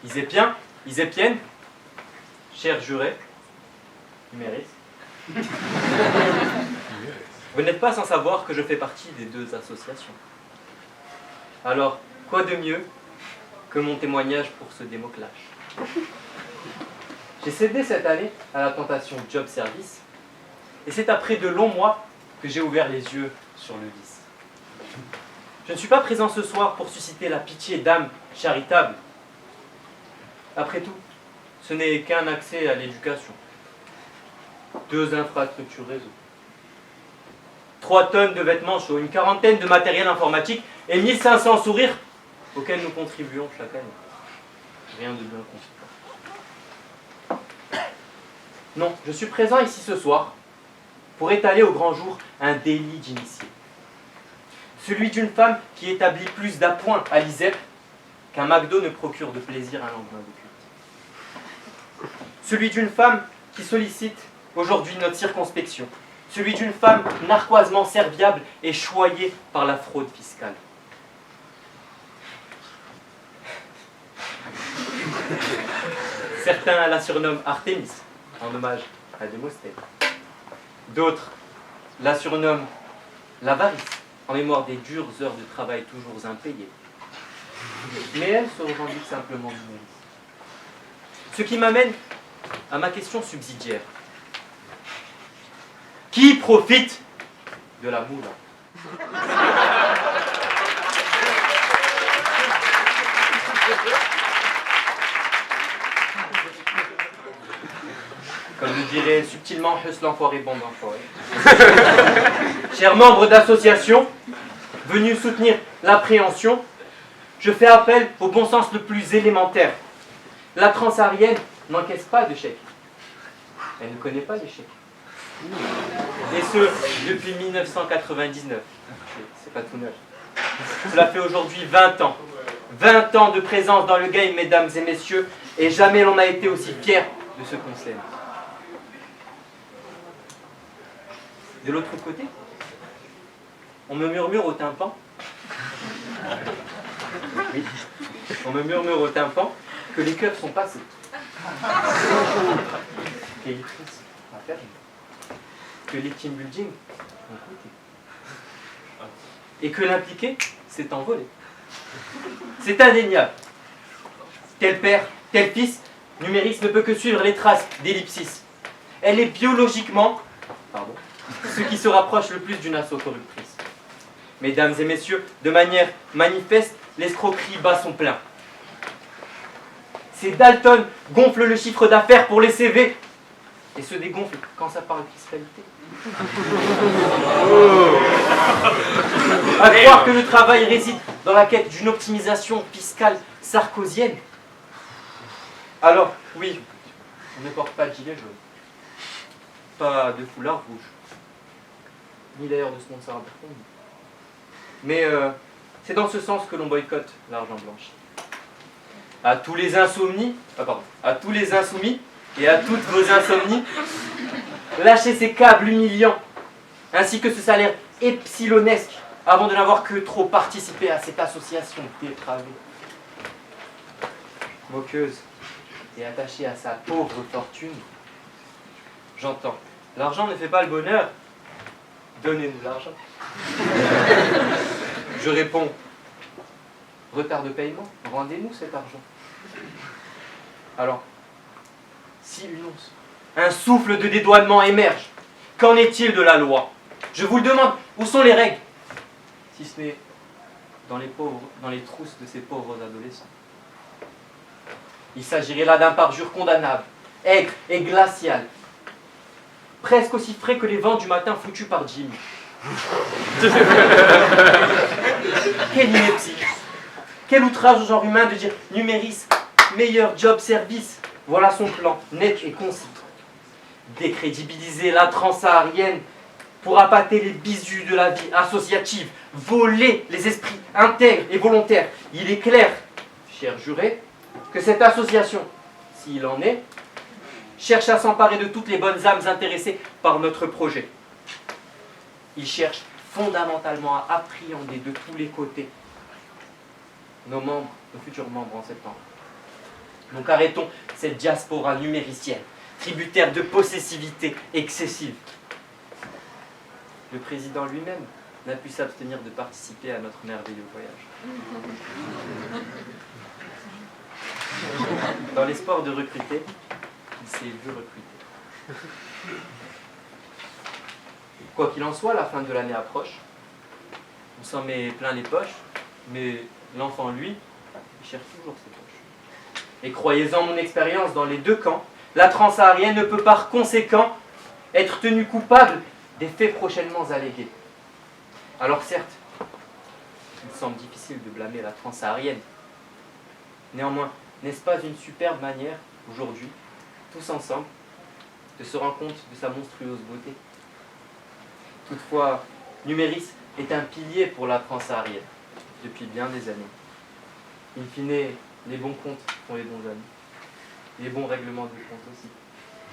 Isépienne, chers jurés, numéris. Vous n'êtes pas sans savoir que je fais partie des deux associations. Alors, quoi de mieux que mon témoignage pour ce démoclage? J'ai cédé cette année à la tentation job service, et c'est après de longs mois que j'ai ouvert les yeux sur le vice. Je ne suis pas présent ce soir pour susciter la pitié d'âmes charitables. Après tout, ce n'est qu'un accès à l'éducation. 2 infrastructures réseau. 3 tonnes de vêtements chauds, une quarantaine de matériel informatique et 1500 sourires auxquels nous contribuons chaque année. Rien de bien conséquent. Non, je suis présent ici ce soir pour étaler au grand jour un délit d'initié. Celui d'une femme qui établit plus d'appoints à l'ISEP qu'un McDo ne procure de plaisir à un lendemain de culte. Celui d'une femme qui sollicite aujourd'hui notre circonspection. Celui d'une femme narquoisement serviable et choyée par la fraude fiscale. Certains la surnomment Artémis, en hommage à Démosthène. D'autres la surnomment l'avarice, en mémoire des dures heures de travail toujours impayées. Mais elle se revendique simplement numérique. Ce qui m'amène à ma question subsidiaire. Qui profite de la moula? Comme le dirait subtilement Huss l'enfoiré bon d'enfoiré. Chers membres d'association, venus soutenir l'appréhension, je fais appel au bon sens le plus élémentaire. La transsaharienne n'encaisse pas de chèque. Elle ne connaît pas l'échec. Et ce, depuis 1999. C'est pas tout neuf. Cela fait aujourd'hui 20 ans. 20 ans de présence dans le game, mesdames et messieurs, et jamais l'on n'a été aussi fier de ce qu'on s'aime. De l'autre côté, on me murmure au tympan. Oui, on me murmure au tympan que les keufs sont passés. Que les team building ont coûté. Et que l'impliqué s'est envolé. C'est indéniable. Tel père, tel fils, Numéris ne peut que suivre les traces d'Ellipsis. Elle est biologiquement, ce qui se rapproche le plus d'une asso corruptrice. Mesdames et messieurs, de manière manifeste, l'escroquerie bat son plein. Ces Dalton gonflent le chiffre d'affaires pour les CV et se dégonflent quand ça parle de fiscalité. À croire que le travail réside dans la quête d'une optimisation fiscale sarkozienne. Alors, oui, on ne porte pas de gilet jaune, pas de foulard rouge, ni d'ailleurs de sponsor Abercrombie. Mais c'est dans ce sens que l'on boycotte l'argent blanchi. À tous les insoumis et à toutes vos insomnies, lâchez ces câbles humiliants, ainsi que ce salaire epsilonesque, avant de n'avoir que trop participé à cette association dépravée. Moqueuse et attachée à sa pauvre fortune, j'entends, l'argent ne fait pas le bonheur, donnez-nous l'argent. Je réponds, retard de paiement, rendez-nous cet argent. Alors, si une once, un souffle de dédouanement émerge, qu'en est-il de la loi? Je vous le demande, où sont les règles? Si ce n'est dans les trousses de ces pauvres adolescents. Il s'agirait là d'un parjure condamnable, aigre et glacial, presque aussi frais que les vents du matin foutus par Jimmy. Quelle ineptie! Quel outrage au genre humain de dire Numéris, meilleur job service. Voilà son plan, net et concis. Décrédibiliser la transsaharienne pour appâter les bisous de la vie associative, voler les esprits intègres et volontaires. Il est clair, chers jurés, que cette association, s'il en est, cherche à s'emparer de toutes les bonnes âmes intéressées par notre projet. Il cherche fondamentalement à appréhender de tous les côtés nos futurs membres en septembre. Donc arrêtons cette diaspora numéricienne, tributaire de possessivité excessive. Le président lui-même n'a pu s'abstenir de participer à notre merveilleux voyage. Dans l'espoir de recruter, il s'est vu recruter. Quoi qu'il en soit, la fin de l'année approche. On s'en met plein les poches, mais l'enfant, lui, il cherche toujours ses poches. Et croyez-en mon expérience, dans les deux camps, la transsaharienne ne peut par conséquent être tenue coupable des faits prochainement allégués. Alors certes, il semble difficile de blâmer la transsaharienne. Néanmoins, n'est-ce pas une superbe manière, aujourd'hui, tous ensemble, de se rendre compte de sa monstrueuse beauté? Toutefois, Numéris est un pilier pour la transsaharienne, depuis bien des années. In fine, les bons comptes font les bons amis. Les bons règlements de compte aussi,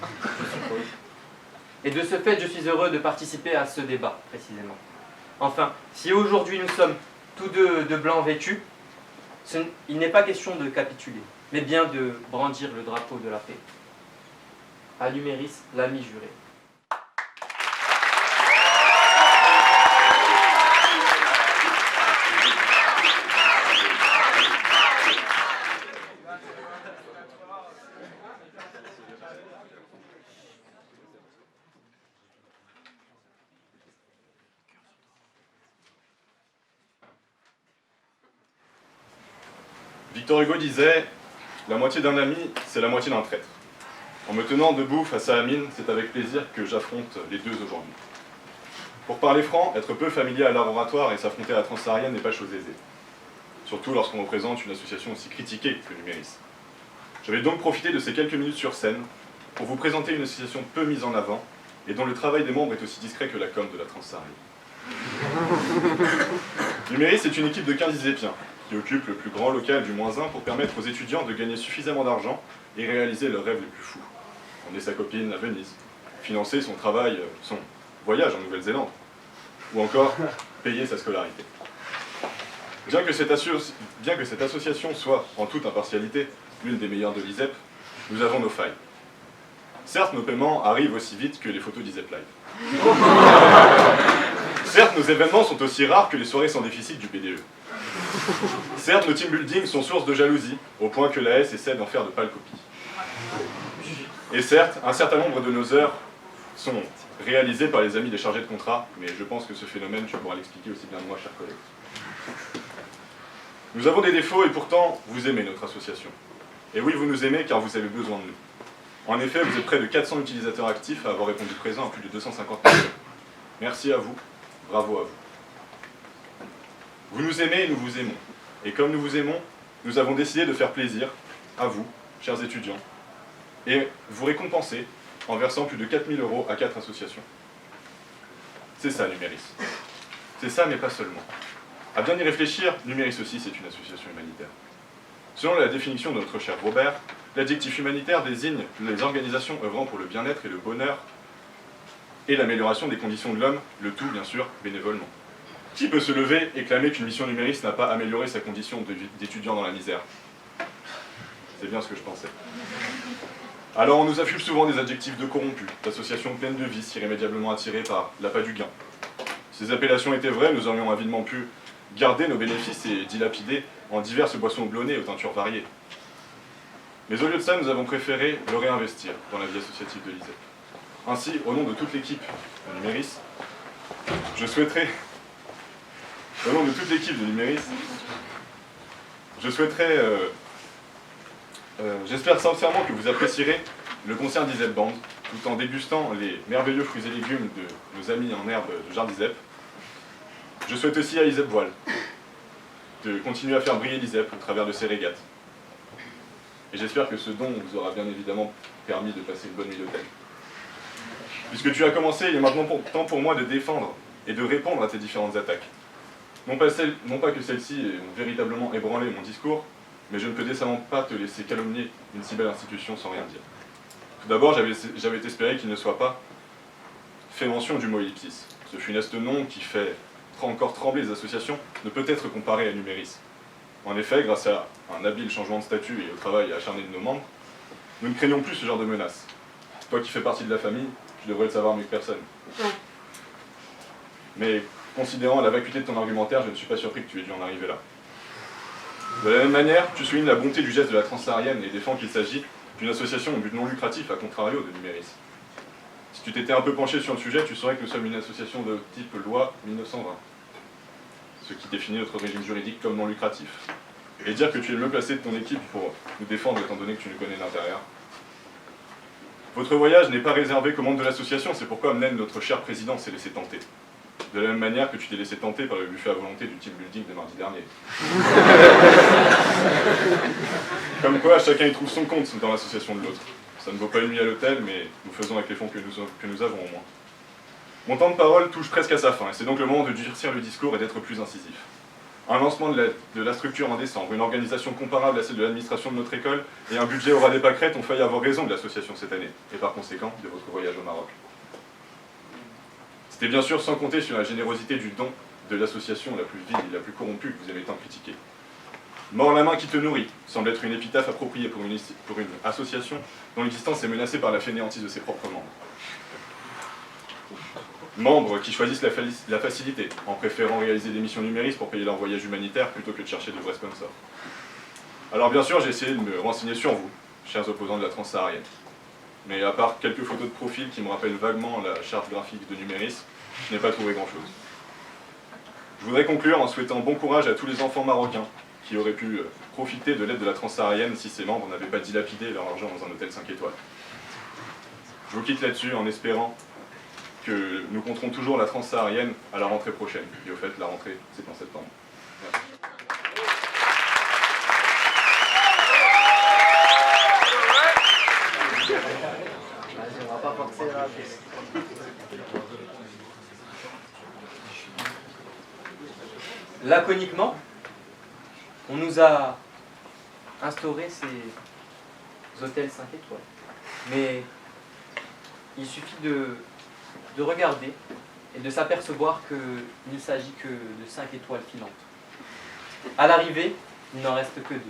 je suppose. Et de ce fait, je suis heureux de participer à ce débat, précisément. Enfin, si aujourd'hui nous sommes tous deux de blanc vêtus, il n'est pas question de capituler, mais bien de brandir le drapeau de la paix. À Numéris, l'ami juré. Victor Hugo disait « La moitié d'un ami, c'est la moitié d'un traître ». En me tenant debout face à Amine, c'est avec plaisir que j'affronte les deux aujourd'hui. Pour parler franc, être peu familier à l'art oratoire et s'affronter à la transsaharienne n'est pas chose aisée. Surtout lorsqu'on représente une association aussi critiquée que Numéris. Je vais donc profiter de ces quelques minutes sur scène pour vous présenter une association peu mise en avant et dont le travail des membres est aussi discret que la com de la transsaharienne. Numéris est une équipe de 15 isépiens qui occupe le plus grand local du -1 pour permettre aux étudiants de gagner suffisamment d'argent et réaliser leurs rêves les plus fous. Emmener sa copine à Venise, financer son travail, son voyage en Nouvelle-Zélande, ou encore payer sa scolarité. Bien que cette association soit, en toute impartialité, l'une des meilleures de l'ISEP, nous avons nos failles. Certes, nos paiements arrivent aussi vite que les photos d'ISEP Live. Certes, nos événements sont aussi rares que les soirées sans déficit du PDE. Certes, nos team building sont source de jalousie, au point que la S essaie d'en faire de pâles copies. Et certes, un certain nombre de nos heures sont réalisées par les amis des chargés de contrat, mais je pense que ce phénomène, tu pourras l'expliquer aussi bien que moi, chers collègues. Nous avons des défauts et pourtant, vous aimez notre association. Et oui, vous nous aimez car vous avez besoin de nous. En effet, vous êtes près de 400 utilisateurs actifs à avoir répondu présent à plus de 250 personnes. Merci à vous, bravo à vous. Vous nous aimez et nous vous aimons. Et comme nous vous aimons, nous avons décidé de faire plaisir à vous, chers étudiants, et vous récompenser en versant plus de 4 000 € à 4 associations. C'est ça, Numéris. C'est ça, mais pas seulement. À bien y réfléchir, Numéris aussi, c'est une association humanitaire. Selon la définition de notre cher Robert, l'adjectif humanitaire désigne les organisations œuvrant pour le bien-être et le bonheur et l'amélioration des conditions de l'homme, le tout, bien sûr, bénévolement. Qui peut se lever et clamer qu'une mission Numéris n'a pas amélioré sa condition d'étudiant dans la misère? C'est bien ce que je pensais. Alors on nous affuble souvent des adjectifs de corrompus, d'associations pleines de vices irrémédiablement attirées par l'appât du gain. Si ces appellations étaient vraies, nous aurions avidement pu garder nos bénéfices et dilapider en diverses boissons houblonnées aux teintures variées. Mais au lieu de ça, nous avons préféré le réinvestir dans la vie associative de l'ISEP. Ainsi, au nom de toute l'équipe de Numéris, je souhaiterais... Au nom de toute l'équipe de Numéris, je souhaiterais... J'espère sincèrement que vous apprécierez le concert d'ISEP Band, tout en dégustant les merveilleux fruits et légumes de nos amis en herbe de Jardin d'ISEP. Je souhaite aussi à ISEP Voile de continuer à faire briller l'ISEP au travers de ses régates. Et j'espère que ce don vous aura bien évidemment permis de passer une bonne nuit d'hôtel. Puisque tu as commencé, il est maintenant temps pour moi de défendre et de répondre à tes différentes attaques. Non pas que celles-ci ont véritablement ébranlé mon discours, mais je ne peux décemment pas te laisser calomnier une si belle institution sans rien dire. Tout d'abord, j'avais espéré qu'il ne soit pas fait mention du mot ellipsis. Ce funeste nom qui fait encore trembler les associations ne peut être comparé à Numéris. En effet, grâce à un habile changement de statut et au travail acharné de nos membres, nous ne craignons plus ce genre de menaces. Toi qui fais partie de la famille, tu devrais le savoir mieux que personne. Mais considérant la vacuité de ton argumentaire, je ne suis pas surpris que tu aies dû en arriver là. De la même manière, tu soulignes la bonté du geste de la Transsaharienne et défends qu'il s'agit d'une association au but non lucratif, à contrario de Numéris. Si tu t'étais un peu penché sur le sujet, tu saurais que nous sommes une association de type loi 1920, ce qui définit notre régime juridique comme non lucratif. Et dire que tu es le mieux placé de ton équipe pour nous défendre étant donné que tu nous connais de l'intérieur. Votre voyage n'est pas réservé qu'aux membres de l'association, c'est pourquoi même notre cher président s'est laissé tenter. De la même manière que tu t'es laissé tenter par le buffet à volonté du team building de mardi dernier. Comme quoi, chacun y trouve son compte dans l'association de l'autre. Ça ne vaut pas une nuit à l'hôtel, mais nous faisons avec les fonds que nous avons au moins. Mon temps de parole touche presque à sa fin, et c'est donc le moment de durcir le discours et d'être plus incisif. Un lancement de la structure en décembre, une organisation comparable à celle de l'administration de notre école, et un budget au ras des pâquerettes ont failli avoir raison de l'association cette année, et par conséquent de votre voyage au Maroc. C'était bien sûr sans compter sur la générosité du don de l'association la plus vile et la plus corrompue que vous avez tant critiquée. Mort la main qui te nourrit semble être une épitaphe appropriée pour une association dont l'existence est menacée par la fainéantise de ses propres membres. Membres qui choisissent la facilité, en préférant réaliser des missions numéristes pour payer leur voyage humanitaire plutôt que de chercher de vrais sponsors. Alors bien sûr, j'ai essayé de me renseigner sur vous, chers opposants de la Transsaharienne. Mais à part quelques photos de profil qui me rappellent vaguement la charte graphique de Numéris, je n'ai pas trouvé grand-chose. Je voudrais conclure en souhaitant bon courage à tous les enfants marocains qui auraient pu profiter de l'aide de la Transsaharienne si ses membres n'avaient pas dilapidé leur argent dans un hôtel 5 étoiles. Je vous quitte là-dessus en espérant que nous compterons toujours la Transsaharienne à la rentrée prochaine. Et au fait, la rentrée, c'est en septembre. Merci. Laconiquement, on nous a instauré ces hôtels 5 étoiles. Mais il suffit de regarder et de s'apercevoir qu'il ne s'agit que de 5 étoiles filantes. À l'arrivée, il n'en reste que 2.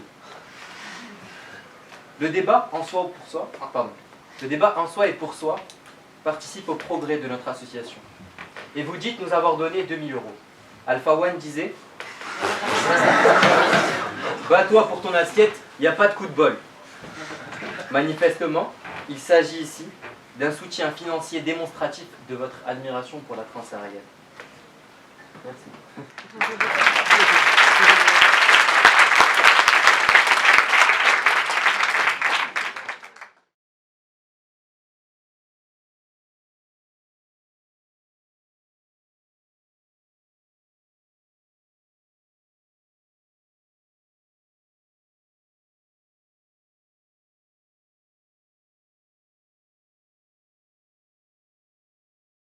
Le débat en soi et pour soi participe au progrès de notre association. Et vous dites nous avoir donné 2 000 €. Alpha One disait « Bats-toi pour ton assiette, il n'y a pas de coup de bol ». Manifestement, il s'agit ici d'un soutien financier démonstratif de votre admiration pour la Transsaharienne. Merci.